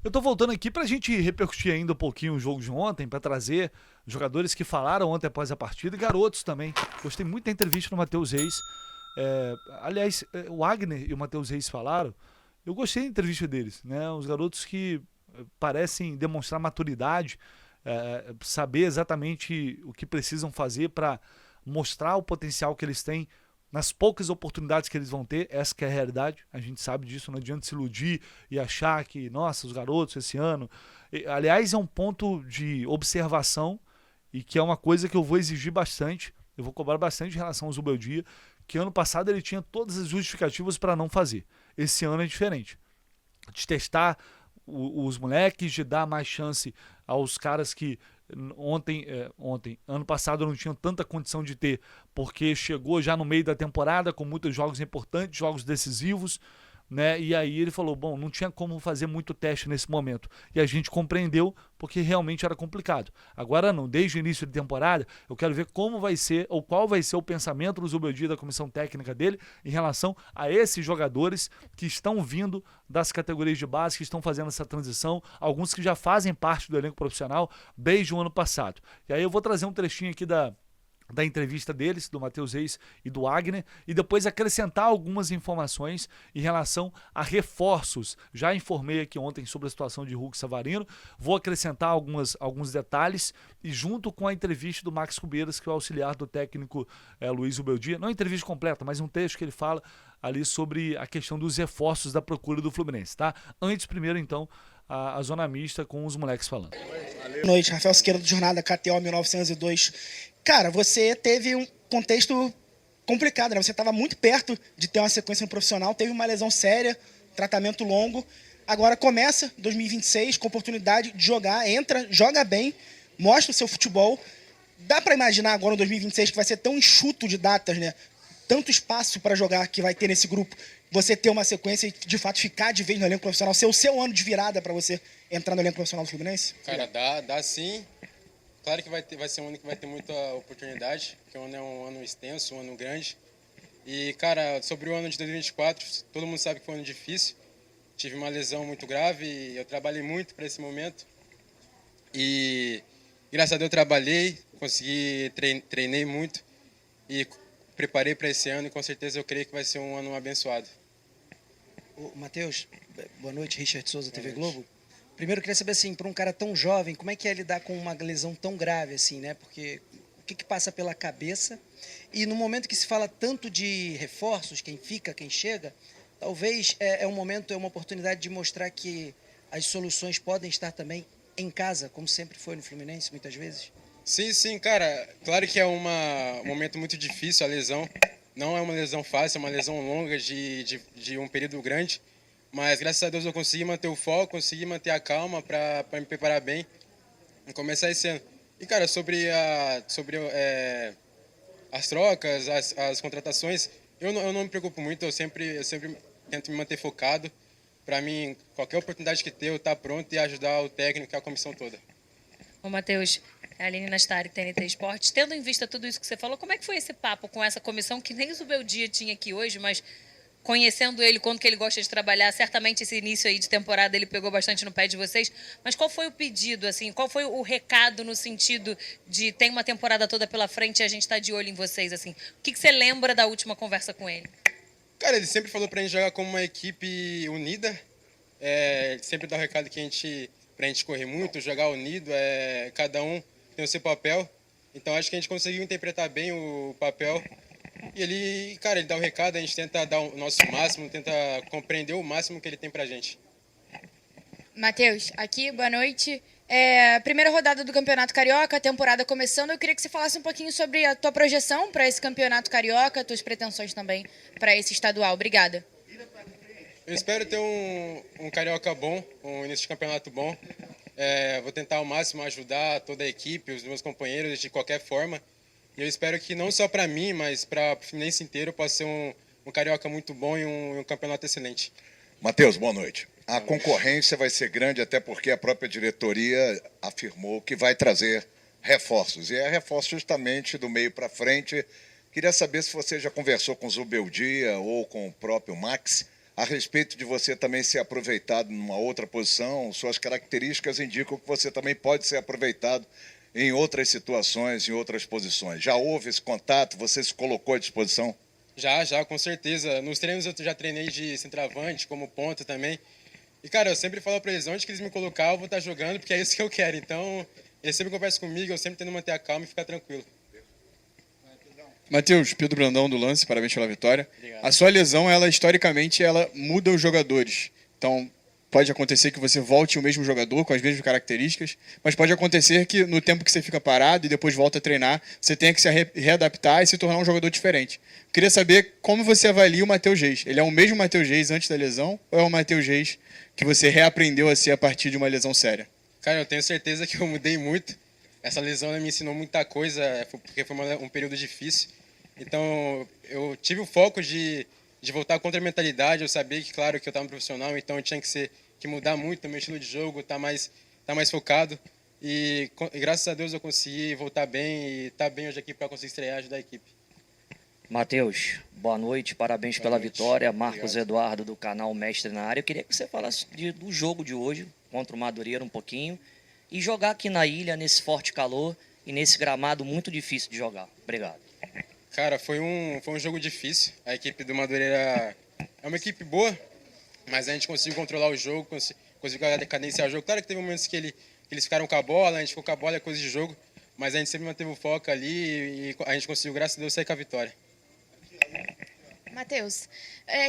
Eu tô voltando aqui pra gente repercutir ainda um pouquinho o jogo de ontem, pra trazer jogadores que falaram ontem após a partida e garotos também. Gostei muito da entrevista do Matheus Reis. Aliás, o Wagner e o Matheus Reis falaram. Eu gostei da entrevista deles, né? Os garotos que parecem demonstrar maturidade, saber exatamente o que precisam fazer para mostrar o potencial que eles têm nas poucas oportunidades que eles vão ter. Essa que é a realidade, a gente sabe disso, não adianta se iludir e achar que, nossa, os garotos esse ano... Aliás, é um ponto de observação e que é uma coisa que eu vou exigir bastante, eu vou cobrar bastante em relação ao Zubeldia, que ano passado ele tinha todas as justificativas para não fazer. Esse ano é diferente. De testar os moleques, de dar mais chance aos caras que ano passado não tinham tanta condição de ter, porque chegou já no meio da temporada com muitos jogos importantes, jogos decisivos, né? E aí ele falou, bom, não tinha como fazer muito teste nesse momento. E a gente compreendeu porque realmente era complicado. Agora não, desde o início de temporada, eu quero ver como vai ser ou qual vai ser o pensamento do Zubeldia da comissão técnica dele em relação a esses jogadores que estão vindo das categorias de base, que estão fazendo essa transição, alguns que já fazem parte do elenco profissional desde o ano passado. E aí eu vou trazer um trechinho aqui da entrevista deles, do Matheus Reis e do Wagner, e depois acrescentar algumas informações em relação a reforços. Já informei aqui ontem sobre a situação de Hulk Savarino, vou acrescentar alguns detalhes, e junto com a entrevista do Max Cubeiras, que é o auxiliar do técnico Luiz Ubeldia, não a entrevista completa, mas um texto que ele fala ali sobre a questão dos reforços da procura do Fluminense, tá? Antes, primeiro, então, a zona mista com os moleques falando. Boa noite, Rafael Siqueira do Jornada KTO 1902. Cara, você teve um contexto complicado, né? Você estava muito perto de ter uma sequência no profissional, teve uma lesão séria, tratamento longo. Agora começa 2026 com oportunidade de jogar, entra, joga bem, mostra o seu futebol. Dá para imaginar agora em 2026 que vai ser tão enxuto de datas, né? Tanto espaço para jogar que vai ter nesse grupo, você ter uma sequência e de fato ficar de vez no elenco profissional, ser o seu ano de virada para você entrar no elenco profissional do Fluminense? Cara, dá sim. Claro que vai ser um ano que vai ter muita oportunidade, porque o ano é um ano extenso, um ano grande. E, cara, sobre o ano de 2024, todo mundo sabe que foi um ano difícil. Tive uma lesão muito grave e eu trabalhei muito para esse momento. E, graças a Deus, eu trabalhei, treinei muito e preparei para esse ano e com certeza eu creio que vai ser um ano abençoado. Ô, Matheus, boa noite, Richard Souza, TV Globo. Primeiro, eu queria saber, assim, para um cara tão jovem, como é que é lidar com uma lesão tão grave, assim, né? Porque o que passa pela cabeça? E no momento que se fala tanto de reforços, quem fica, quem chega, talvez é um momento, é uma oportunidade de mostrar que as soluções podem estar também em casa, como sempre foi no Fluminense, muitas vezes. Sim, cara. Claro que é um momento muito difícil a lesão. Não é uma lesão fácil, é uma lesão longa de um período grande. Mas graças a Deus eu consegui manter o foco, consegui manter a calma para me preparar bem e começar esse ano. E, cara, sobre as trocas, as contratações, eu não me preocupo muito, eu sempre tento me manter focado. Para mim, qualquer oportunidade que ter, eu estar pronto e ajudar o técnico e a comissão toda. Ô, Matheus, a Aline Nastari, TNT Esportes, tendo em vista tudo isso que você falou, como é que foi esse papo com essa comissão que nem o Zubeldia tinha aqui hoje, mas conhecendo ele, quanto que ele gosta de trabalhar, certamente esse início aí de temporada ele pegou bastante no pé de vocês, mas qual foi o pedido, assim, qual foi o recado no sentido de tem uma temporada toda pela frente e a gente está de olho em vocês, assim, o que você lembra da última conversa com ele? Cara, ele sempre falou pra gente jogar como uma equipe unida, sempre dá o recado que pra gente correr muito, jogar unido, cada um tem o seu papel, então acho que a gente conseguiu interpretar bem o papel. E ele dá o recado, a gente tenta dar o nosso máximo, tenta compreender o máximo que ele tem pra gente. Matheus, aqui, boa noite. Primeira rodada do Campeonato Carioca, temporada começando. Eu queria que você falasse um pouquinho sobre a tua projeção para esse Campeonato Carioca, tuas pretensões também para esse estadual. Obrigada. Eu espero ter um Carioca bom, um início de campeonato bom. Vou tentar ao máximo ajudar toda a equipe, os meus companheiros de qualquer forma. E eu espero que não só para mim, mas para o Fluminense inteiro possa ser um Carioca muito bom e um campeonato excelente. Matheus, boa noite. A concorrência vai ser grande até porque a própria diretoria afirmou que vai trazer reforços. E é reforço justamente do meio para frente. Queria saber se você já conversou com o Zubeldia ou com o próprio Max a respeito de você também ser aproveitado numa outra posição, suas características indicam que você também pode ser aproveitado em outras situações, em outras posições. Já houve esse contato? Você se colocou à disposição? Já, com certeza. Nos treinos eu já treinei de centroavante, como ponta também. E, cara, eu sempre falo para eles, onde que eles me colocar, eu vou estar jogando, porque é isso que eu quero. Então, eles sempre conversam comigo, eu sempre tento manter a calma e ficar tranquilo. Matheus, Pedro Brandão do Lance, parabéns pela vitória. Obrigado. A sua lesão, ela historicamente, ela muda os jogadores. Então, pode acontecer que você volte o mesmo jogador, com as mesmas características, mas pode acontecer que no tempo que você fica parado e depois volta a treinar, você tenha que se readaptar e se tornar um jogador diferente. Queria saber como você avalia o Matheus Reis. Ele é o mesmo Matheus Reis antes da lesão ou é o Matheus Reis que você reaprendeu a ser a partir de uma lesão séria? Cara, eu tenho certeza que eu mudei muito. Essa lesão me ensinou muita coisa, porque foi um período difícil. Então, eu tive o foco de voltar contra a mentalidade. Eu sabia que, claro, que eu estava no profissional, então eu tinha que mudar muito o meu estilo de jogo, tá mais focado. E graças a Deus eu consegui voltar bem e estar bem hoje aqui para conseguir estrear e ajudar a equipe. Matheus, boa noite, parabéns pela vitória. Marcos Eduardo do canal Mestre na Área. Eu queria que você falasse do jogo de hoje contra o Madureira um pouquinho e jogar aqui na ilha, nesse forte calor e nesse gramado muito difícil de jogar. Obrigado. Cara, foi um jogo difícil. A equipe do Madureira é uma equipe boa, mas a gente conseguiu controlar o jogo, conseguiu cadenciar o jogo. Claro que teve momentos que eles ficaram com a bola, a gente ficou com a bola, é coisa de jogo, mas a gente sempre manteve o foco ali e a gente conseguiu, graças a Deus, sair com a vitória. Matheus,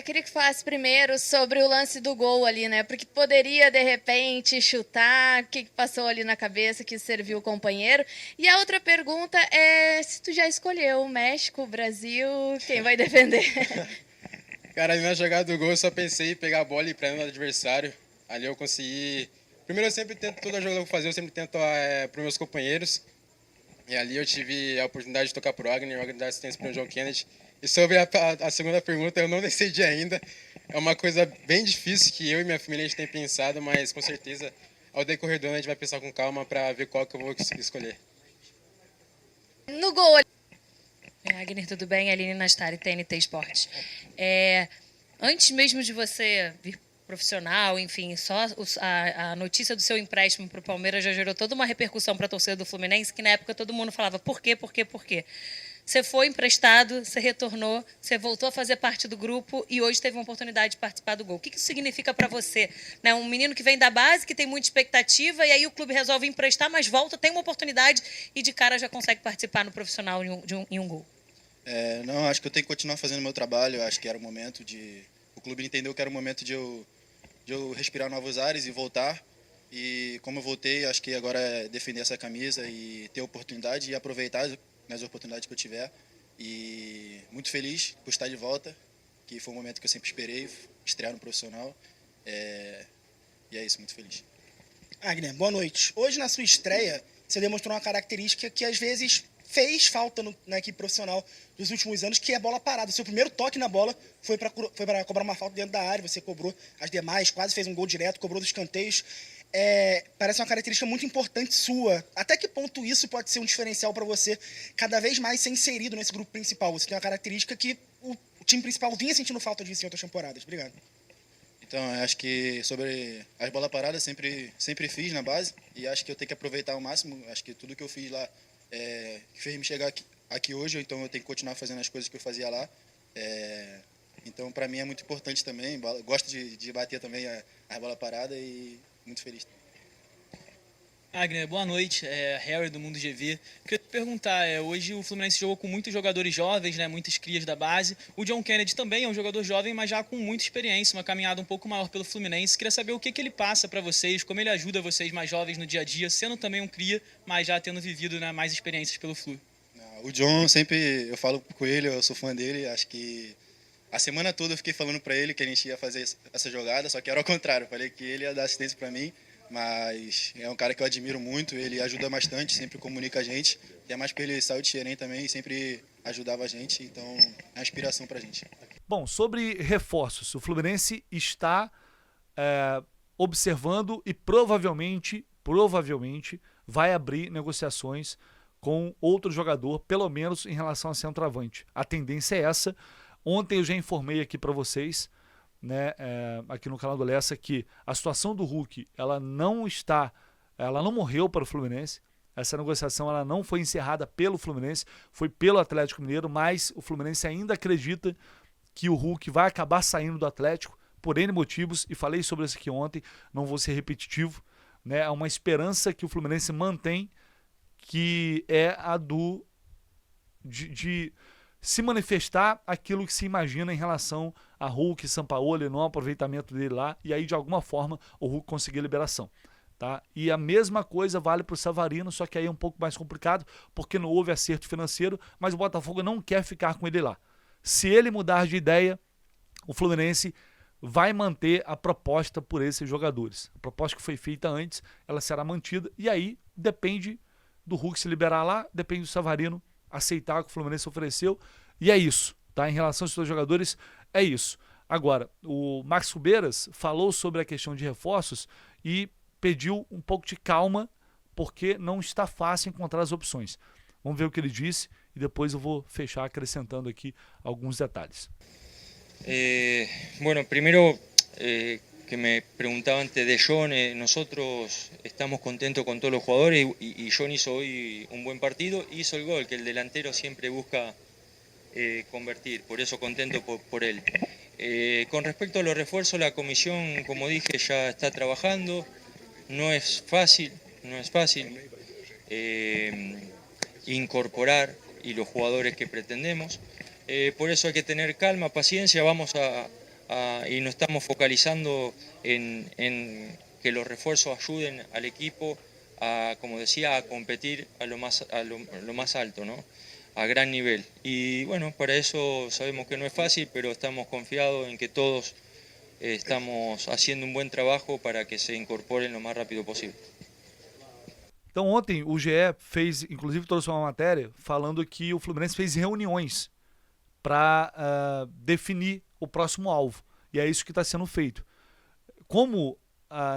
queria que falasse primeiro sobre o lance do gol ali, né? Porque poderia, de repente, chutar, o que passou ali na cabeça que serviu o companheiro. E a outra pergunta é se tu já escolheu México, Brasil, quem vai defender? Cara, ali na jogada do gol eu só pensei em pegar a bola e ir para o adversário. Ali eu consegui... Primeiro eu sempre tento, toda jogada que eu vou fazer, eu sempre tento para os meus companheiros. E ali eu tive a oportunidade de tocar pro Wagner, o Wagner dar assistência para o João Kennedy. E sobre a segunda pergunta, eu não decidi ainda. É uma coisa bem difícil que eu e minha família a gente tem pensado, mas com certeza ao decorrer do ano a gente vai pensar com calma para ver qual que eu vou escolher. No gol. Wagner, tudo bem? Aline Nastari, TNT Esportes. Antes mesmo de você vir profissional, enfim, só a notícia do seu empréstimo para o Palmeiras já gerou toda uma repercussão para a torcida do Fluminense, que na época todo mundo falava por quê? Você foi emprestado, você retornou, você voltou a fazer parte do grupo e hoje teve uma oportunidade de participar do gol. O que isso significa para você? Né? Um menino que vem da base, que tem muita expectativa, e aí o clube resolve emprestar, mas volta, tem uma oportunidade e de cara já consegue participar no profissional em um gol. Não, acho que eu tenho que continuar fazendo meu trabalho. Acho que era o momento de... O clube entendeu que era o momento de eu respirar novos ares e voltar. E como eu voltei, acho que agora é defender essa camisa e ter oportunidade e aproveitar nas oportunidades que eu tiver. E muito feliz por estar de volta, que foi um momento que eu sempre esperei, estrear no profissional. E é isso, muito feliz. Wagner, boa noite. Hoje, na sua estreia, você demonstrou uma característica que, às vezes, fez falta na equipe profissional dos últimos anos, que é a bola parada. O seu primeiro toque na bola foi para cobrar uma falta dentro da área, você cobrou as demais, quase fez um gol direto, cobrou dos escanteios. Parece uma característica muito importante sua. Até que ponto isso pode ser um diferencial para você cada vez mais ser inserido nesse grupo principal? Você tem uma característica que o time principal vinha sentindo falta disso em outras temporadas. Obrigado. Então, acho que sobre as bolas paradas sempre fiz na base e acho que eu tenho que aproveitar ao máximo. Acho que tudo que eu fiz lá que fez me chegar aqui hoje, então eu tenho que continuar fazendo as coisas que eu fazia lá. Então, para mim é muito importante também. Gosto de bater também a bola parada e muito feliz. Wagner, boa noite. Harry do Mundo GV. Queria te perguntar, hoje o Fluminense jogou com muitos jogadores jovens, né, muitas crias da base. O John Kennedy também é um jogador jovem, mas já com muita experiência, uma caminhada um pouco maior pelo Fluminense. Queria saber o que ele passa para vocês, como ele ajuda vocês mais jovens no dia a dia, sendo também um cria, mas já tendo vivido, né, mais experiências pelo Flu. O John, sempre eu falo com ele, eu sou fã dele. Acho que a semana toda eu fiquei falando para ele que a gente ia fazer essa jogada, só que era ao contrário. Eu falei que ele ia dar assistência para mim. Mas é um cara que eu admiro muito, ele ajuda bastante, sempre comunica a gente. E é mais porque ele saiu de Xerém também e sempre ajudava a gente, então é uma inspiração pra gente. Bom, sobre reforços, o Fluminense está observando e provavelmente vai abrir negociações com outro jogador, pelo menos em relação a centroavante. A tendência é essa. Ontem eu já informei aqui para vocês né, aqui no canal do Lessa, que a situação do Hulk, ela não morreu para o Fluminense. Essa negociação ela não foi encerrada pelo Fluminense, foi pelo Atlético Mineiro, mas o Fluminense ainda acredita que o Hulk vai acabar saindo do Atlético por N motivos, e falei sobre isso aqui ontem, não vou ser repetitivo, né? É uma esperança que o Fluminense mantém, que é a de se manifestar aquilo que se imagina em relação a Hulk e Sampaoli, no aproveitamento dele lá, e aí de alguma forma o Hulk conseguir liberação. Tá? E a mesma coisa vale para o Savarino, só que aí é um pouco mais complicado, porque não houve acerto financeiro, mas o Botafogo não quer ficar com ele lá. Se ele mudar de ideia, o Fluminense vai manter a proposta por esses jogadores. A proposta que foi feita antes, ela será mantida, e aí depende do Hulk se liberar lá, depende do Savarino aceitar o que o Fluminense ofereceu, e é isso. Tá? Em relação aos seus jogadores, é isso. Agora, o Max Rubeiras falou sobre a questão de reforços e pediu um pouco de calma, porque não está fácil encontrar as opções. Vamos ver o que ele disse e depois eu vou fechar acrescentando aqui alguns detalhes. Bueno, primero que me preguntaba antes de John, nosotros estamos contentos con todos los jugadores y John hizo hoy un buen partido, hizo el gol, que el delantero siempre busca convertir, por eso contento por él. Con respecto a los refuerzos, la comisión, como dije, ya está trabajando. No es fácil incorporar y los jugadores que pretendemos. Por eso hay que tener calma, paciencia. Y nos estamos focalizando en que los refuerzos ayuden al equipo a, como decía, a competir a lo más alto, ¿no? A gran nivel. Y bueno, para eso sabemos que no es fácil, pero estamos confiados en que todos estamos haciendo um bom trabalho para que se incorporem o mais rápido possível. Então ontem o GE fez, inclusive trouxe uma matéria falando que o Fluminense fez reuniões para definir o próximo alvo. E é isso que está sendo feito. Como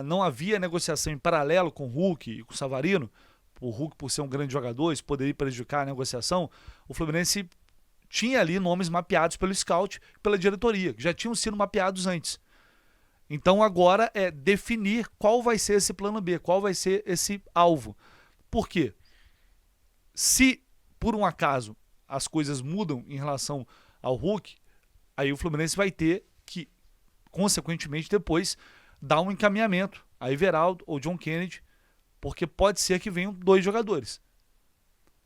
não havia negociação em paralelo com o Hulk e com o Savarino, o Hulk por ser um grande jogador, isso poderia prejudicar a negociação, o Fluminense tinha ali nomes mapeados pelo scout, pela diretoria, que já tinham sido mapeados antes. Então agora é definir qual vai ser esse plano B, qual vai ser esse alvo. Por quê? Se por um acaso as coisas mudam em relação ao Hulk, aí o Fluminense vai ter que, consequentemente, depois dar um encaminhamento a Everaldo ou John Kennedy, porque pode ser que venham 2 jogadores.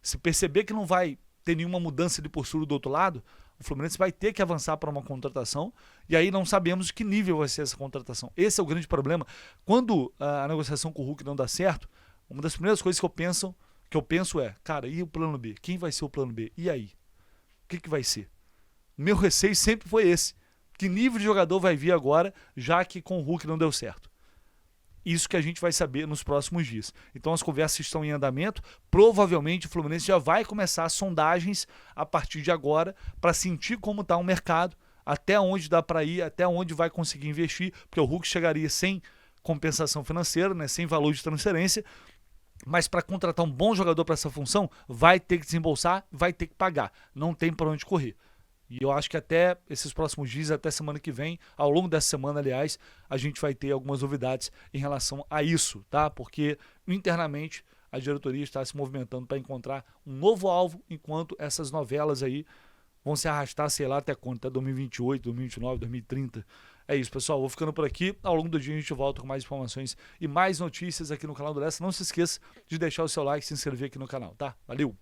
Se perceber que não vai ter nenhuma mudança de postura do outro lado, o Fluminense vai ter que avançar para uma contratação, e aí não sabemos que nível vai ser essa contratação. Esse é o grande problema. Quando a negociação com o Hulk não dá certo, uma das primeiras coisas que eu penso é, cara, e o plano B? Quem vai ser o plano B? E aí? O que vai ser? O meu receio sempre foi esse. Que nível de jogador vai vir agora, já que com o Hulk não deu certo? Isso que a gente vai saber nos próximos dias. Então as conversas estão em andamento. Provavelmente o Fluminense já vai começar as sondagens a partir de agora para sentir como está o mercado, até onde dá para ir, até onde vai conseguir investir, porque o Hulk chegaria sem compensação financeira, né, sem valor de transferência, mas para contratar um bom jogador para essa função, vai ter que desembolsar, vai ter que pagar. Não tem para onde correr. E eu acho que até esses próximos dias, até semana que vem, ao longo dessa semana, aliás, a gente vai ter algumas novidades em relação a isso, tá? Porque internamente a diretoria está se movimentando para encontrar um novo alvo, enquanto essas novelas aí vão se arrastar, sei lá, até quando? Até 2028, 2029, 2030. É isso, pessoal. Vou ficando por aqui. Ao longo do dia a gente volta com mais informações e mais notícias aqui no canal do Lessa. Não se esqueça de deixar o seu like e se inscrever aqui no canal, tá? Valeu!